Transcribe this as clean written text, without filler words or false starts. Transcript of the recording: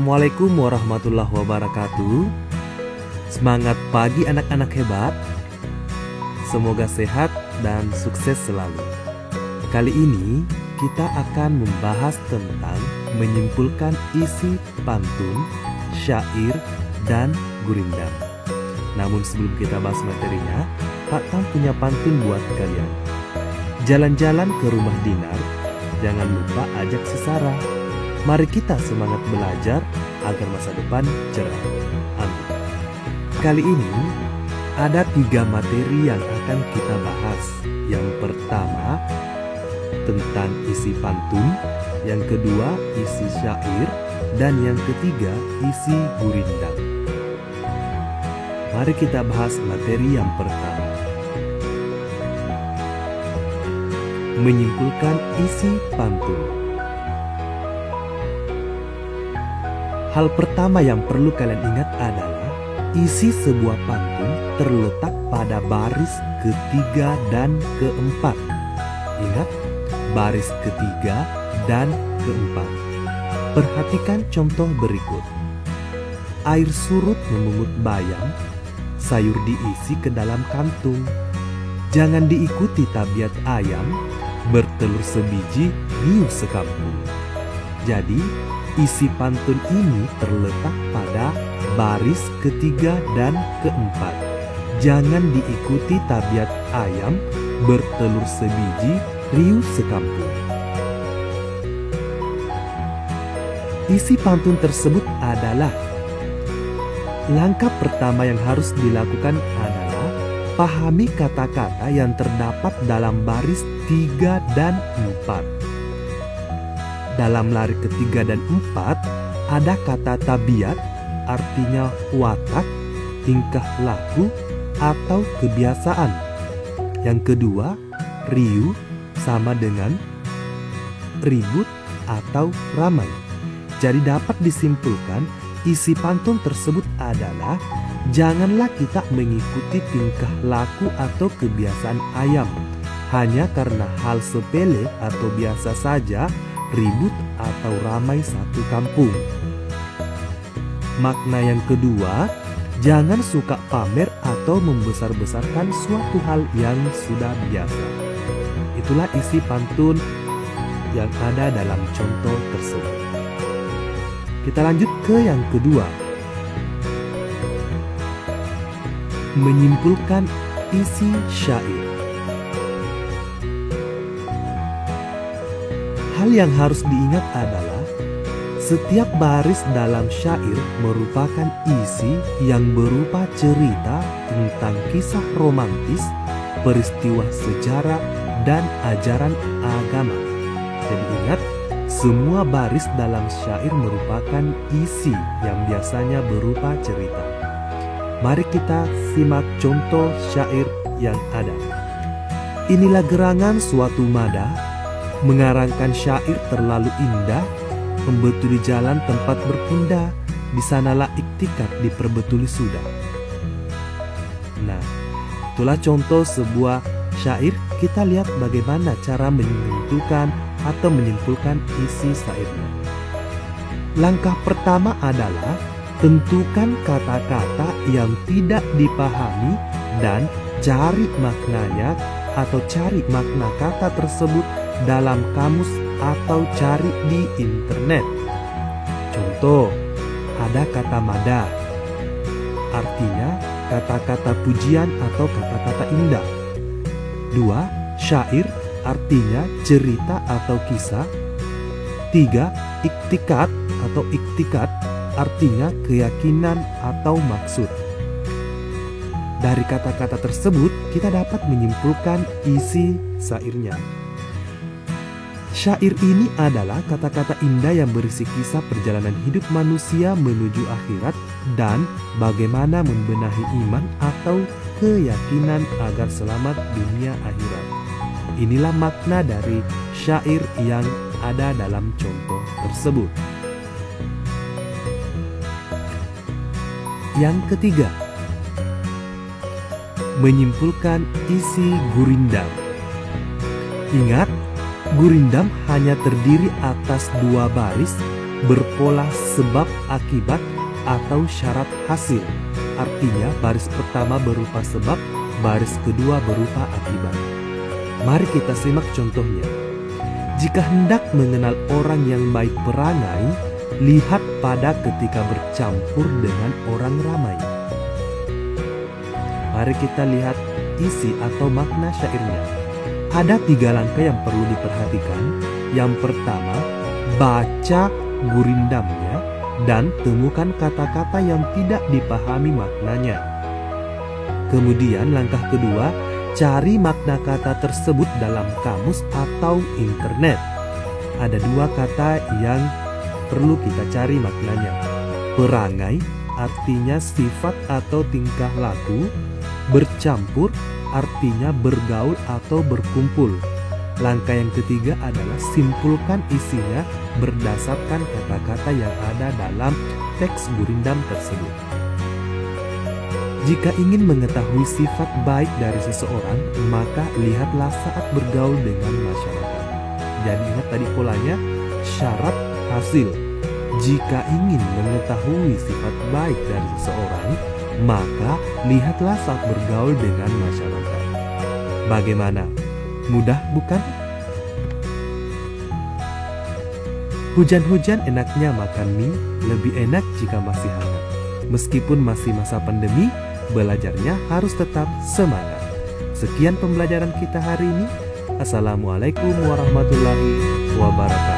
Assalamualaikum warahmatullahi wabarakatuh. Semangat pagi anak-anak hebat. Semoga sehat dan sukses selalu. Kali ini kita akan membahas tentang menyimpulkan isi pantun, syair, dan gurindam. Namun sebelum kita bahas materinya, Pak Tam punya pantun buat kalian. Jalan-jalan ke rumah Dinar, jangan lupa ajak si Sarah. Mari kita semangat belajar agar masa depan cerah. Amin. Kali ini ada 3 materi yang akan kita bahas. Yang pertama tentang isi pantun, yang kedua isi syair, dan yang ketiga isi gurindam. Mari kita bahas materi yang pertama. Menyimpulkan isi pantun. Hal pertama yang perlu kalian ingat adalah isi sebuah pantun terletak pada baris ketiga dan keempat. Ingat, baris ketiga dan keempat. Perhatikan contoh berikut. Air surut memungut bayam, sayur diisi ke dalam kantung. Jangan diikuti tabiat ayam, bertelur sebiji, riuh sekampung. Jadi, isi pantun ini terletak pada baris ketiga dan keempat. Jangan diikuti tabiat ayam, bertelur sebiji, riuh sekampung. Isi pantun tersebut adalah: langkah pertama yang harus dilakukan adalah pahami kata-kata yang terdapat dalam baris 3 dan 4. Dalam lari ketiga dan 4 ada kata tabiat, artinya watak, tingkah laku, atau kebiasaan. Yang kedua, riuh sama dengan ribut atau ramai. Jadi dapat disimpulkan isi pantun tersebut adalah janganlah kita mengikuti tingkah laku atau kebiasaan ayam hanya karena hal sepele atau biasa saja ribut atau ramai satu kampung. Makna yang kedua, jangan suka pamer atau membesar-besarkan suatu hal yang sudah biasa. Itulah isi pantun yang ada dalam contoh tersebut. Kita lanjut ke yang kedua. Menyimpulkan isi syair. Hal yang harus diingat adalah setiap baris dalam syair merupakan isi yang berupa cerita tentang kisah romantis, peristiwa sejarah, dan ajaran agama. Jadi ingat, semua baris dalam syair merupakan isi yang biasanya berupa cerita. Mari kita simak contoh syair yang ada. Inilah gerangan suatu madah, mengarangkan syair terlalu indah, membetuli jalan tempat berpindah, di sanalah iktikat diperbetuli sudah. Nah, itulah contoh sebuah syair. Kita lihat bagaimana cara menentukan atau menyimpulkan isi syairnya. Langkah pertama adalah tentukan kata-kata yang tidak dipahami dan cari maknanya atau cari makna kata tersebut dalam kamus atau cari di internet. Contoh, ada kata mada, artinya kata-kata pujian atau kata-kata indah. 2. Syair, artinya cerita atau kisah. 3. Iktikat atau iktikat, artinya keyakinan atau maksud. Dari kata-kata tersebut kita dapat menyimpulkan isi syairnya. Syair ini adalah kata-kata indah yang berisi kisah perjalanan hidup manusia menuju akhirat dan bagaimana membenahi iman atau keyakinan agar selamat dunia akhirat. Inilah makna dari syair yang ada dalam contoh tersebut. Yang ketiga, menyimpulkan isi gurindam. Ingat, gurindam hanya terdiri atas 2 baris berpola sebab akibat atau syarat hasil. Artinya baris pertama berupa sebab, baris kedua berupa akibat. Mari kita simak contohnya. Jika hendak mengenal orang yang baik perangai, lihat pada ketika bercampur dengan orang ramai. Mari kita lihat isi atau makna syairnya. Ada 3 langkah yang perlu diperhatikan. Yang pertama, baca gurindamnya dan temukan kata-kata yang tidak dipahami maknanya. Kemudian langkah kedua, cari makna kata tersebut dalam kamus atau internet. Ada 2 kata yang perlu kita cari maknanya. Perangai artinya sifat atau tingkah laku. Bercampur artinya bergaul atau berkumpul. Langkah yang ketiga adalah simpulkan isinya berdasarkan kata-kata yang ada dalam teks gurindam tersebut. Jika ingin mengetahui sifat baik dari seseorang, maka lihatlah saat bergaul dengan masyarakat. Jadi ingat tadi polanya, syarat hasil. Jika ingin mengetahui sifat baik dari seseorang, maka lihatlah saat bergaul dengan masyarakat. Bagaimana? Mudah bukan? Hujan-hujan enaknya makan mie, lebih enak jika masih hangat. Meskipun masih masa pandemi, belajarnya harus tetap semangat. Sekian pembelajaran kita hari ini. Assalamualaikum warahmatullahi wabarakatuh.